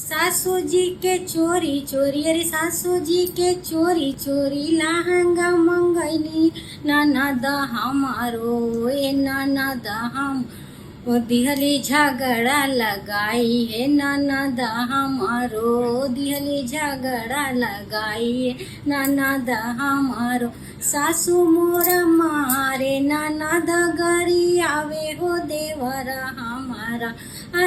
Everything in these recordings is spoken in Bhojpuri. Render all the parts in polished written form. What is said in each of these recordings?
सासू जी के चोरी चोरी, अरे सासू जी के चोरी चोरी लहंगा मंगैली ननद हमारो, ए ननद हम ओ दिहली झगड़ा लगाई है ननद हमारो, दिहली झगड़ा लगाई है ननद हमारो। सासू मोरा मारे ननद गरी आवे हो देवरा हमारा,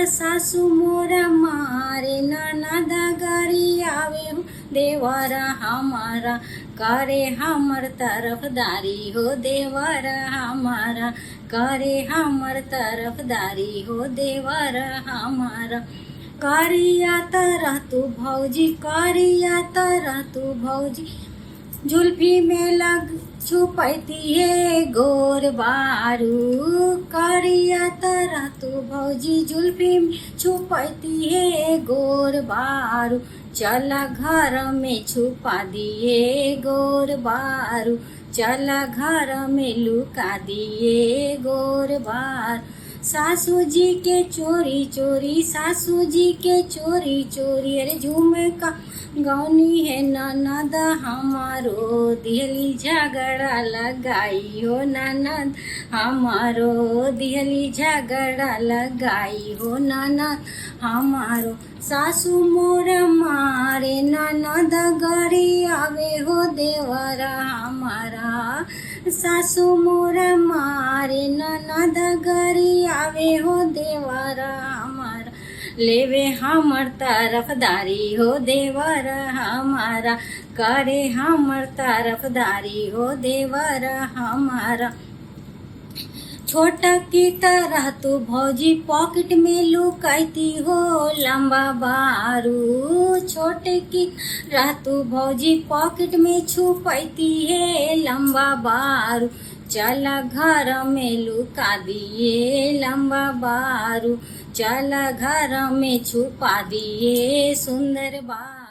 सासू मोरा मारे ननद गरी आवे हो देवरा हमारा। करे हमर तरफदारी हो देवरा हमारा, करे हमर तरफदारी हो देवरा हमारा। करिया तरह तू भौजी, करिया तरह तू भौजी, जुल्फी में लग छुपैती है गोर बारू। करिया तरह तू भौजी, जुल्फी में छुपैती है गोर बारू। चला घर में छुपा दिए गोर बारू, चला घर में लुका दिए गोर बार। सासू जी के चोरी चोरी, सासू जी के चोरी चोरी, अरे झुमका गौनी है ननद हमारो, दिहली झगड़ा लगाई हो ननद हमारो, दिहली झगड़ा लगाई हो ननद हमारो। सासू मोरा मारे ननद गरी आवे हो देवरा हमारा, सासू मोरा मारे ननद गरी आवे हो देवरा हमारा। लेवे हमर तरफदारी हो देवरा हमारा, करे हमर तरफदारी हो देवरा हमारा। छोटा की तरह तू भौजी पॉकेट में लुकाती हो लंबा बारू, छोटे की तरह तू भौजी पॉकेट में छुपाती है लंबा बारू। चला घर में लुका दिए लंबा बारू, चला घर में छुपा दिए सुंदर बारू।